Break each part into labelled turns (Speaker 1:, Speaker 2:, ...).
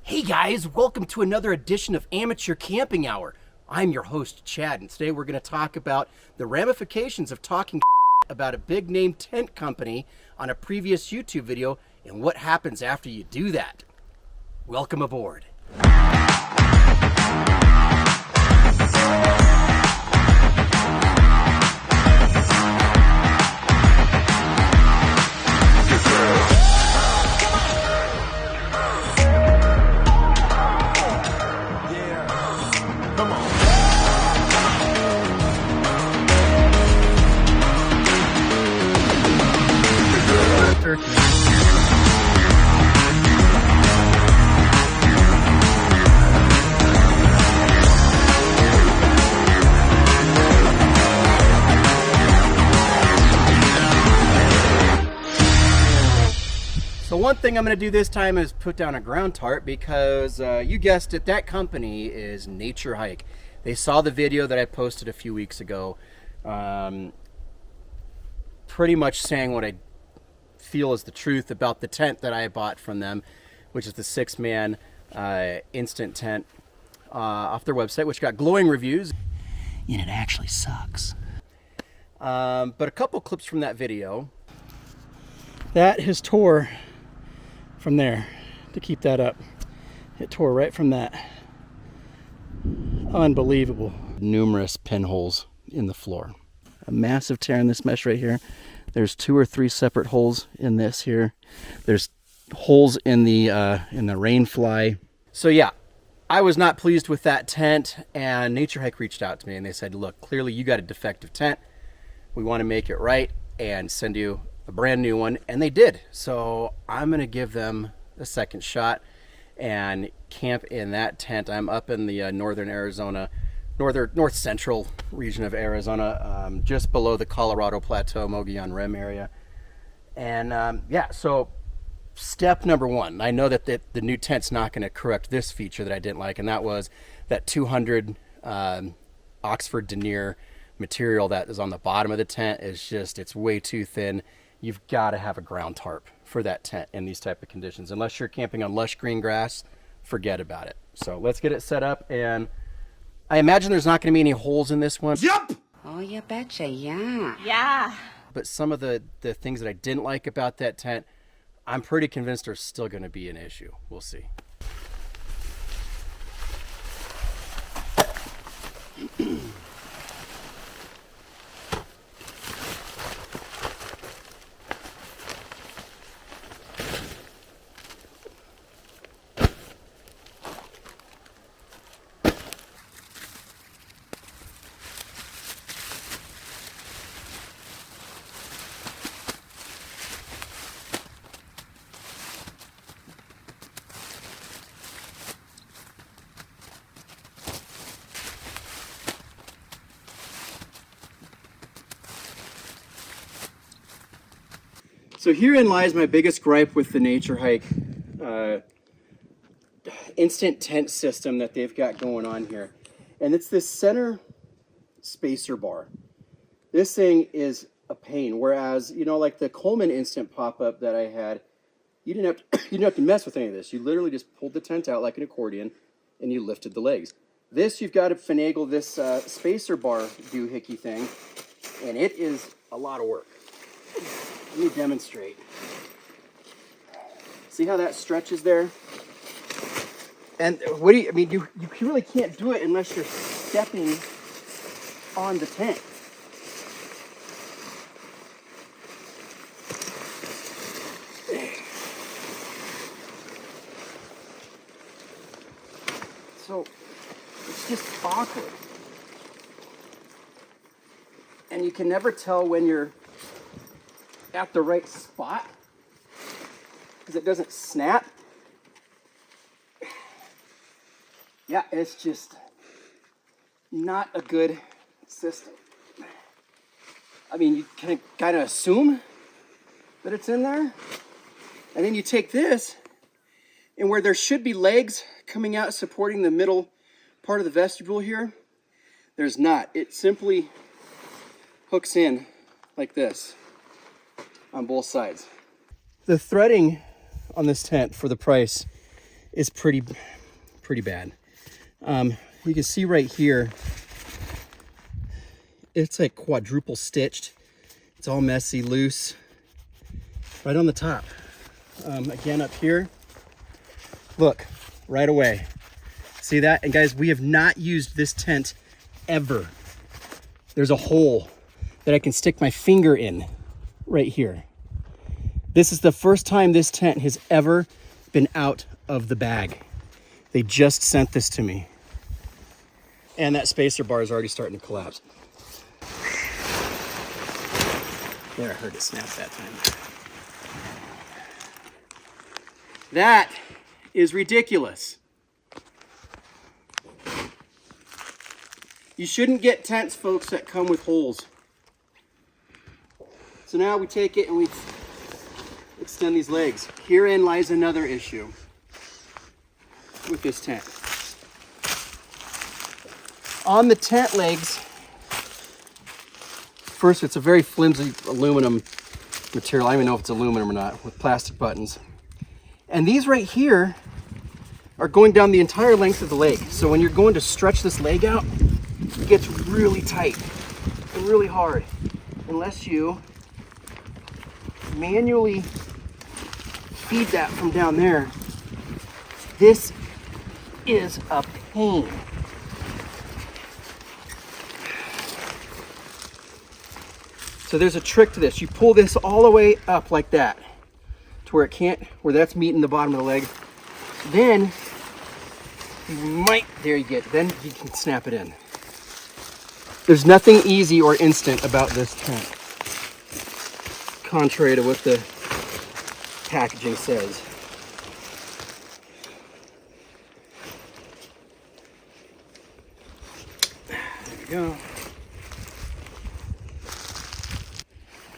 Speaker 1: Hey guys, welcome to another edition of Amateur Camping Hour. I'm your host, Chad, and today we're going to talk about the ramifications of talking about a big name tent company on a previous YouTube video and what happens after you do that. Welcome aboard. So one thing I'm going to do this time is put down a ground tarp because you guessed it, that company is NatureHike. They saw the video that I posted a few weeks ago, pretty much saying what I feel is the truth about the tent that I bought from them, which is the 6-man instant tent off their website, which got glowing reviews. And it actually sucks. But a couple clips from that video. That has tore from there to keep that up. It tore right from that. Unbelievable. Numerous pinholes in the floor. A massive tear in this mesh right here. There's 2 or 3 separate holes in this here. There's holes in the rain fly. So yeah, I was not pleased with that tent, and NatureHike reached out to me and they said, look, clearly you got a defective tent. We want to make it right and send you a brand new one, and they did. So I'm gonna give them a second shot and camp in that tent. I'm up in the northern Arizona, north central region of Arizona, just below the Colorado Plateau, Mogollon Rim area. And yeah, so step number one, I know that the new tent's not going to correct this feature that I didn't like, and that was that 200 Oxford denier material that is on the bottom of the tent is just, it's way too thin. You've got to have a ground tarp for that tent in these type of conditions. Unless you're camping on lush green grass, forget about it. So let's get it set up, and I imagine there's not going to be any holes in this one.
Speaker 2: Yep.
Speaker 3: Oh, you betcha, yeah.
Speaker 4: Yeah.
Speaker 1: But some of the things that I didn't like about that tent, I'm pretty convinced are still going to be an issue. We'll see. So herein lies my biggest gripe with the NatureHike instant tent system that they've got going on here. And it's this center spacer bar. This thing is a pain. Whereas, you know, like the Coleman instant pop-up that I had, you didn't have to mess with any of this. You literally just pulled the tent out like an accordion and you lifted the legs. This, you've got to finagle this spacer bar doohickey thing, and it is a lot of work. Let me demonstrate. See how that stretches there? And what do you, I mean, you really can't do it unless you're stepping on the tent. So it's just awkward. And you can never tell when you're at the right spot because it doesn't snap. Yeah, it's just not a good system. I mean, you can kind of assume that it's in there, and then you take this, and where there should be legs coming out supporting the middle part of the vestibule here, there's not. It simply hooks in like this on both sides. The threading on this tent for the price is pretty bad. You can see right here, it's like quadruple stitched. It's all messy, loose, right on the top. Again, up here, look, right away. See that? And guys, we have not used this tent ever. There's a hole that I can stick my finger in right here. This is the first time this tent has ever been out of the bag. They just sent this to me. And that spacer bar is already starting to collapse. There, I heard it snap that time. That is ridiculous. You shouldn't get tents, folks, that come with holes. So now we take it and we extend these legs. Herein lies another issue with this tent. On the tent legs, first, it's a very flimsy aluminum material. I don't even know if it's aluminum or not, with plastic buttons. And these right here are going down the entire length of the leg. So when you're going to stretch this leg out, it gets really tight and really hard. Unless you manually feed that from down there, this is a pain. So there's a trick to this. You pull this all the way up like that to where it can't, where that's meeting the bottom of the leg. Then you might, there you get, then you can snap it in. There's nothing easy or instant about this tent, contrary to what the packaging says. There we go.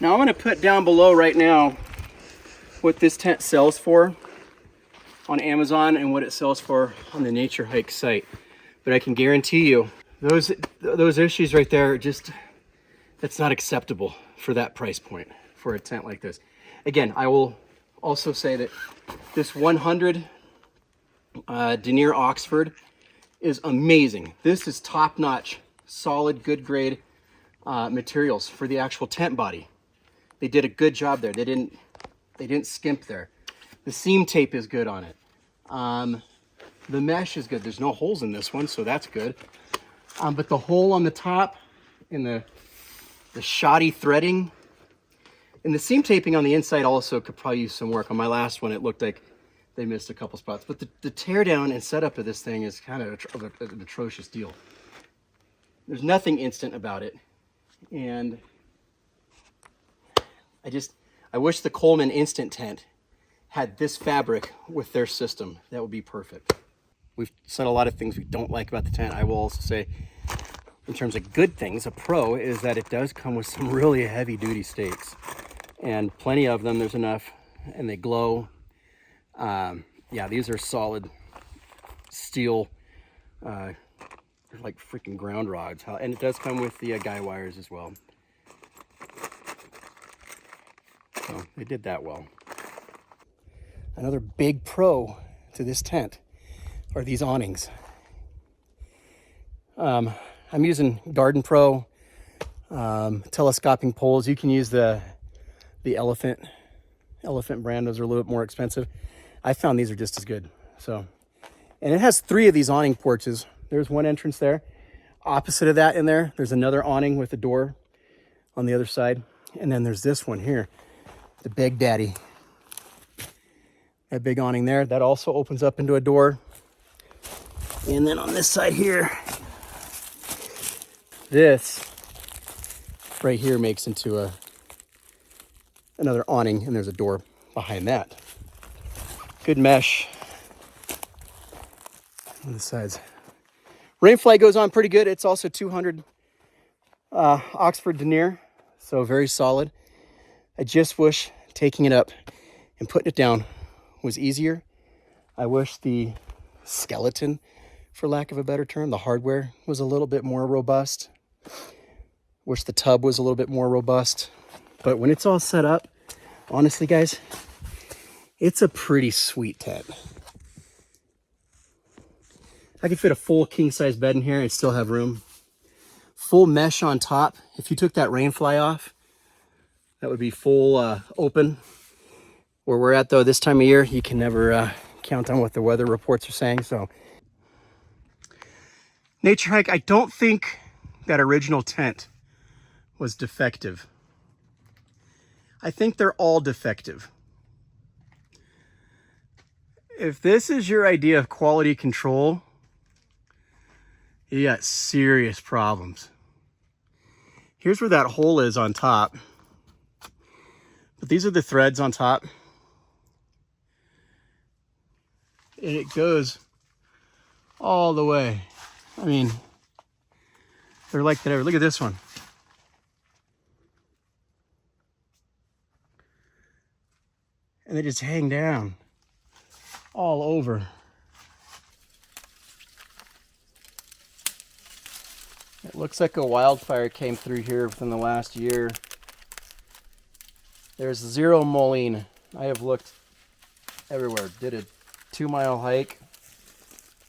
Speaker 1: Now I'm going to put down below right now what this tent sells for on Amazon and what it sells for on the NatureHike site. But I can guarantee you, those issues right there, just, that's not acceptable for that price point for a tent like this. Again, I will also say that this 100 denier Oxford is amazing. This is top-notch, solid, good grade materials for the actual tent body. They did a good job there. They didn't skimp there. The seam tape is good on it. The mesh is good. There's no holes in this one, so that's good. But the hole on the top and the shoddy threading and the seam taping on the inside also could probably use some work. On my last one, it looked like they missed a couple spots. But the tear down and setup of this thing is kind of an atrocious deal. There's nothing instant about it. And I wish the Coleman Instant Tent had this fabric with their system. That would be perfect. We've said a lot of things we don't like about the tent. I will also say, in terms of good things, a pro is that it does come with some really heavy duty stakes. And plenty of them, there's enough, and they glow. Yeah, these are solid steel, like freaking ground rods. And it does come with the guy wires as well. So they did that well. Another big pro to this tent are these awnings. I'm using Garden Pro telescoping poles. You can use the elephant brand. Those are a little bit more expensive. I found these are just as good. So, and it has 3 of these awning porches. There's one entrance there. Opposite of that in there, there's another awning with a door on the other side. And then there's this one here, the Big Daddy. That big awning there, that also opens up into a door. And then on this side here, this right here makes into another awning, and there's a door behind that. Good mesh on the sides. Rainfly goes on pretty good. It's also 200 Oxford denier, so very solid. I just wish taking it up and putting it down was easier. I wish the skeleton, for lack of a better term, the hardware was a little bit more robust. Wish the tub was a little bit more robust. But when it's all set up, honestly guys, it's a pretty sweet tent. I could fit a full king-size bed in here and still have room. Full mesh on top. If you took that rain fly off, that would be full open. Where we're at though, this time of year, you can never count on what the weather reports are saying. So, Nature Hike, I don't think that original tent was defective. I think they're all defective. If this is your idea of quality control, you got serious problems. Here's where that hole is on top. But these are the threads on top. And it goes all the way. I mean, they're like that. Look at this one. And they just hang down all over. It looks like a wildfire came through here within the last year. There's zero mullein. I have looked everywhere. Did a 2-mile hike.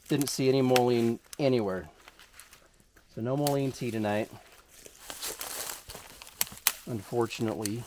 Speaker 1: Didn't see any mullein anywhere. So no mullein tea tonight, unfortunately.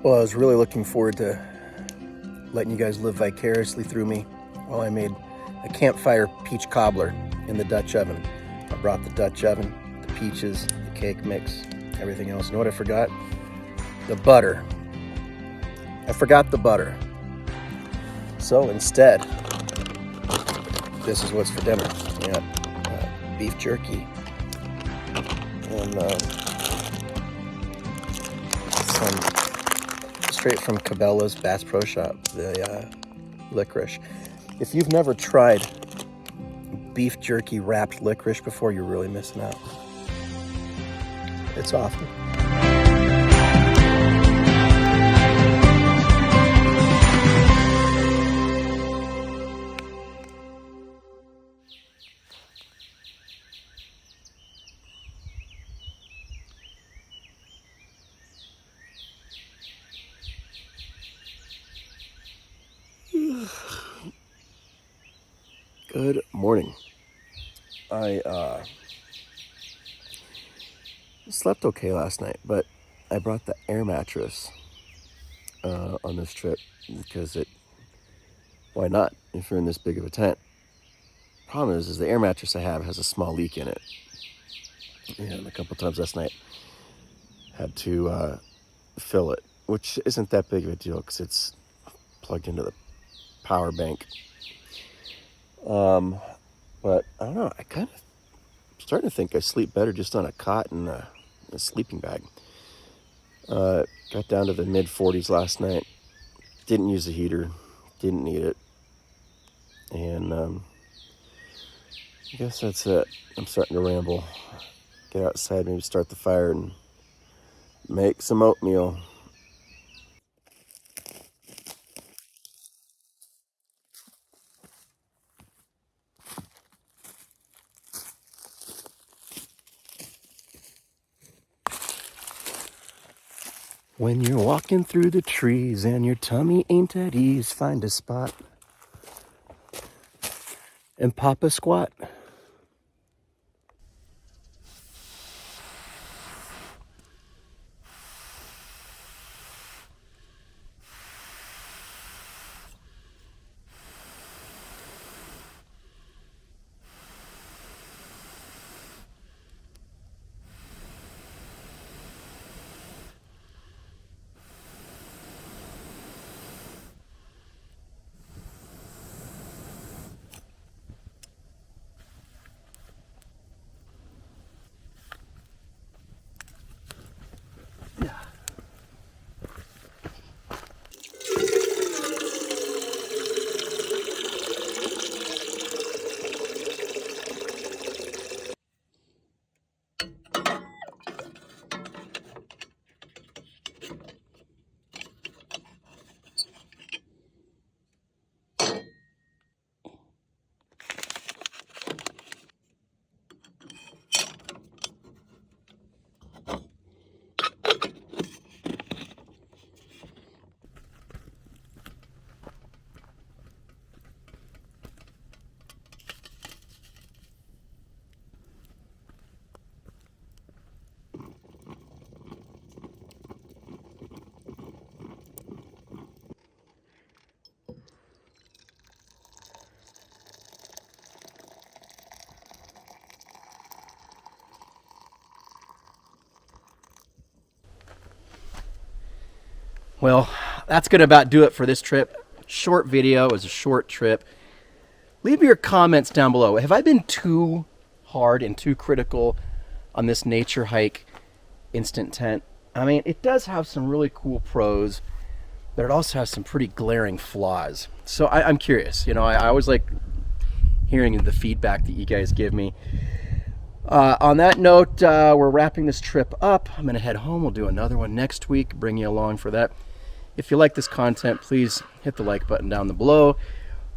Speaker 1: Well, I was really looking forward to letting you guys live vicariously through me while I made a campfire peach cobbler in the Dutch oven. I brought the Dutch oven, the peaches, the cake mix, everything else. You know what I forgot? The butter. I forgot the butter. So instead, this is what's for dinner. We got beef jerky and some straight from Cabela's Bass Pro Shop, the licorice. If you've never tried beef jerky wrapped licorice before, you're really missing out. It's awesome. Good morning. I slept okay last night, but I brought the air mattress on this trip because why not if you're in this big of a tent? Problem is the air mattress I have has a small leak in it. And a couple times last night had to fill it, which isn't that big of a deal because it's plugged into the power bank. But I don't know, I kind of starting to think I sleep better just on a cot and a sleeping bag. Got down to the mid 40s last night.
Speaker 2: Didn't use a heater, didn't need it. And I guess that's it. I'm starting to ramble. Get outside, maybe start the fire and make some oatmeal. When you're walking through the trees and your tummy ain't at ease, find a spot and pop a squat.
Speaker 1: Well, that's going to about do it for this trip. Short video. It was a short trip. Leave me your comments down below. Have I been too hard and too critical on this Nature Hike instant tent? I mean, it does have some really cool pros, but it also has some pretty glaring flaws. So I'm curious. You know, I always like hearing the feedback that you guys give me. On that note, we're wrapping this trip up. I'm going to head home. We'll do another one next week, bring you along for that. If you like this content, please hit the like button down below.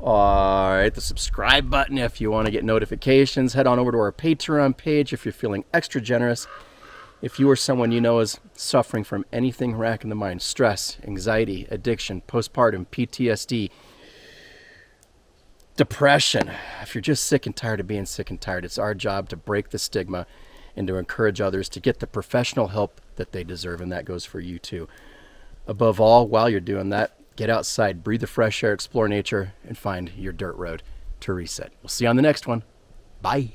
Speaker 1: Or hit the subscribe button if you want to get notifications. Head on over to our Patreon page if you're feeling extra generous. If you or someone you know is suffering from anything racking the mind, stress, anxiety, addiction, postpartum, PTSD, depression, if you're just sick and tired of being sick and tired, it's our job to break the stigma and to encourage others to get the professional help that they deserve, and that goes for you too. Above all, while you're doing that, get outside, breathe the fresh air, explore nature, and find your dirt road to reset. We'll see you on the next one. Bye.